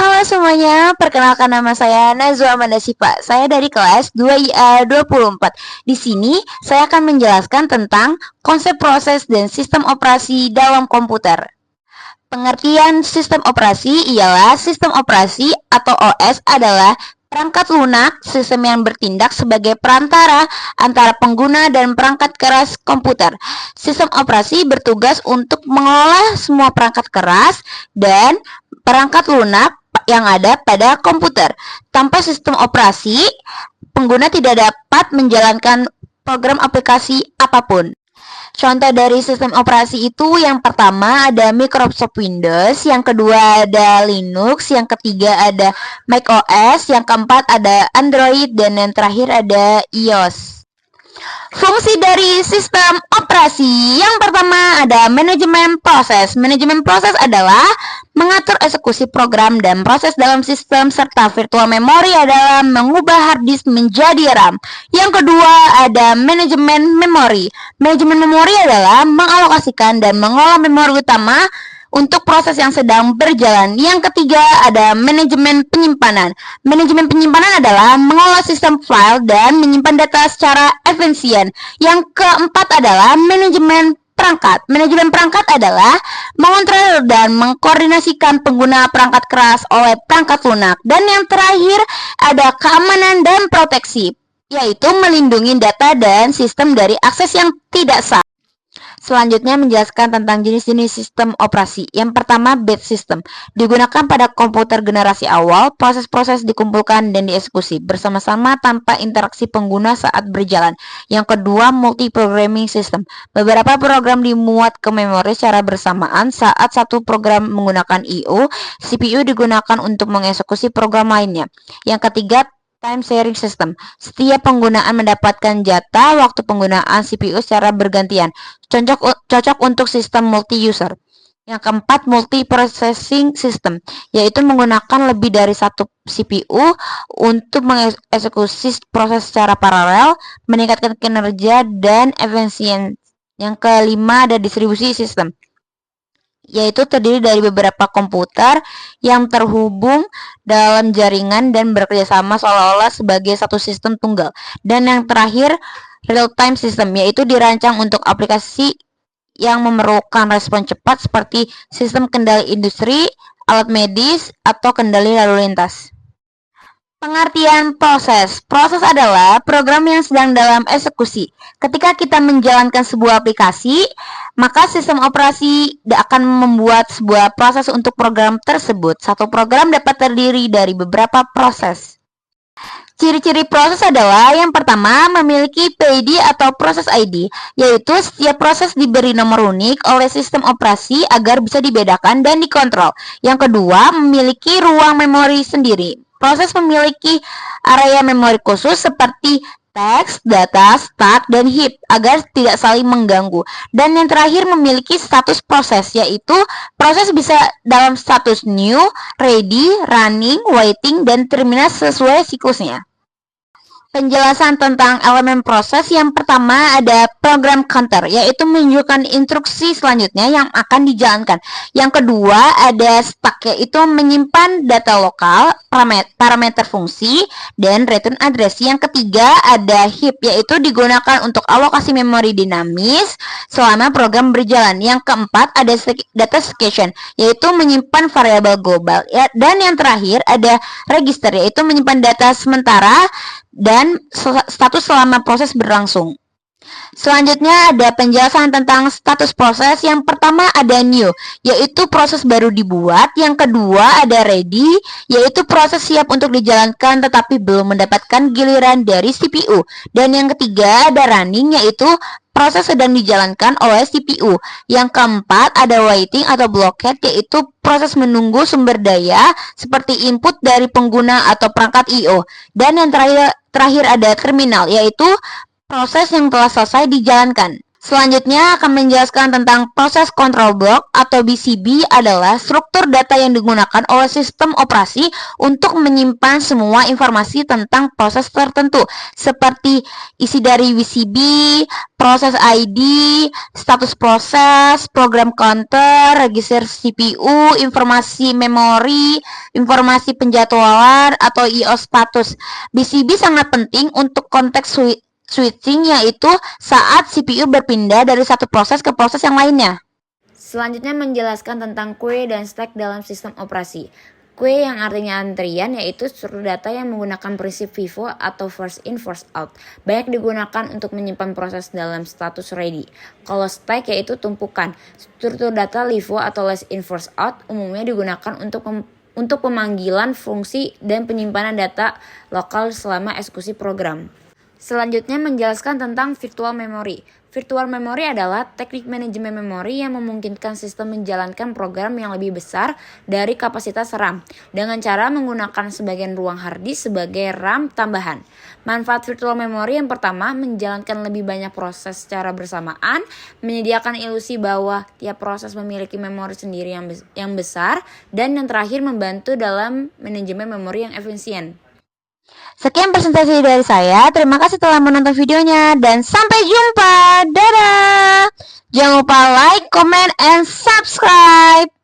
Halo semuanya, perkenalkan nama saya Nazwa Amanda Sipa. Saya dari kelas 2IA 24. Di sini saya akan menjelaskan tentang konsep proses dan sistem operasi dalam komputer. Pengertian sistem operasi ialah sistem operasi atau OS adalah perangkat lunak, sistem yang bertindak sebagai perantara antara pengguna dan perangkat keras komputer. Sistem operasi bertugas untuk mengelola semua perangkat keras dan perangkat lunak yang ada pada komputer. Tanpa sistem operasi, pengguna tidak dapat menjalankan program aplikasi apapun. Contoh dari sistem operasi itu yang pertama ada Microsoft Windows, yang kedua ada Linux, yang ketiga ada macOS, yang keempat ada Android, dan yang terakhir ada iOS. Fungsi dari sistem operasi yang pertama ada manajemen proses. Manajemen proses adalah mengatur eksekusi program dan proses dalam sistem, serta virtual memory adalah mengubah hard disk menjadi RAM. Yang kedua ada manajemen memori. Manajemen memori adalah mengalokasikan dan mengolah memori utama untuk proses yang sedang berjalan. Yang ketiga ada manajemen penyimpanan. Manajemen penyimpanan adalah mengolah sistem file dan menyimpan data secara efisien. Yang keempat adalah manajemen perangkat. Manajemen perangkat adalah mengontrol dan mengkoordinasikan pengguna perangkat keras oleh perangkat lunak. Dan yang terakhir ada keamanan dan proteksi, yaitu melindungi data dan sistem dari akses yang tidak sah. Selanjutnya menjelaskan tentang jenis-jenis sistem operasi. Yang pertama, batch system. Digunakan pada komputer generasi awal, proses-proses dikumpulkan dan dieksekusi bersama-sama tanpa interaksi pengguna saat berjalan. Yang kedua, multi-programming system. Beberapa program dimuat ke memori secara bersamaan saat satu program menggunakan I/O. CPU digunakan untuk mengeksekusi program lainnya. Yang ketiga, time sharing system. Setiap penggunaan mendapatkan jatah waktu penggunaan CPU secara bergantian. Cocok untuk sistem multi-user. Yang keempat, multi-processing system, yaitu menggunakan lebih dari satu CPU untuk mengeksekusi proses secara paralel, meningkatkan kinerja dan efisiensi. Yang kelima ada distribusi system, yaitu terdiri dari beberapa komputer yang terhubung dalam jaringan dan bekerjasama seolah-olah sebagai satu sistem tunggal. Dan yang terakhir, real-time system, yaitu dirancang untuk aplikasi yang memerlukan respon cepat seperti sistem kendali industri, alat medis, atau kendali lalu lintas. Pengertian proses. Proses adalah program yang sedang dalam eksekusi. Ketika kita menjalankan sebuah aplikasi, maka sistem operasi akan membuat sebuah proses untuk program tersebut. Satu program dapat terdiri dari beberapa proses. Ciri-ciri proses adalah yang pertama, memiliki PID atau proses ID, yaitu setiap proses diberi nomor unik oleh sistem operasi agar bisa dibedakan dan dikontrol. Yang kedua, memiliki ruang memori sendiri. Proses memiliki area memori khusus seperti teks, data, stack, dan heap agar tidak saling mengganggu. Dan yang terakhir memiliki status proses, yaitu proses bisa dalam status new, ready, running, waiting, dan terminal sesuai siklusnya. Penjelasan tentang elemen proses. Yang pertama ada program counter, yaitu menunjukkan instruksi selanjutnya yang akan dijalankan. Yang kedua ada stack, yaitu menyimpan data lokal, parameter fungsi, dan return address. Yang ketiga ada heap, yaitu digunakan untuk alokasi memori dinamis selama program berjalan. Yang keempat ada data station, yaitu menyimpan variabel global. Dan yang terakhir ada register, yaitu menyimpan data sementara dan status selama proses berlangsung. Selanjutnya ada penjelasan tentang status proses. Yang pertama ada new, yaitu proses baru dibuat. Yang kedua ada ready, yaitu proses siap untuk dijalankan tetapi belum mendapatkan giliran dari CPU. Dan yang ketiga ada running, yaitu proses sedang dijalankan oleh CPU. Yang keempat ada waiting atau blockade, yaitu proses menunggu sumber daya seperti input dari pengguna atau perangkat I/O. Dan yang terakhir ada terminal, yaitu proses yang telah selesai dijalankan. Selanjutnya akan menjelaskan tentang proses control block atau BCB adalah struktur data yang digunakan oleh sistem operasi untuk menyimpan semua informasi tentang proses tertentu seperti isi dari BCB, proses ID, status proses, program counter, register CPU, informasi memori, informasi penjadwalan atau IO status. BCB sangat penting untuk konteks switching, yaitu saat CPU berpindah dari satu proses ke proses yang lainnya. Selanjutnya menjelaskan tentang queue dan stack dalam sistem operasi. Queue yang artinya antrian yaitu struktur data yang menggunakan prinsip FIFO atau first in first out. Banyak digunakan untuk menyimpan proses dalam status ready. Kalau stack yaitu tumpukan. Struktur data LIFO atau last in first out umumnya digunakan untuk pemanggilan fungsi dan penyimpanan data lokal selama eksekusi program. Selanjutnya menjelaskan tentang virtual memory. Virtual memory adalah teknik manajemen memori yang memungkinkan sistem menjalankan program yang lebih besar dari kapasitas RAM dengan cara menggunakan sebagian ruang hard disk sebagai RAM tambahan. Manfaat virtual memory yang pertama, menjalankan lebih banyak proses secara bersamaan, menyediakan ilusi bahwa tiap proses memiliki memori sendiri yang besar, dan yang terakhir membantu dalam manajemen memori yang efisien. Sekian presentasi dari saya. Terima kasih telah menonton videonya dan sampai jumpa. Dadah. Jangan lupa like, comment, and subscribe.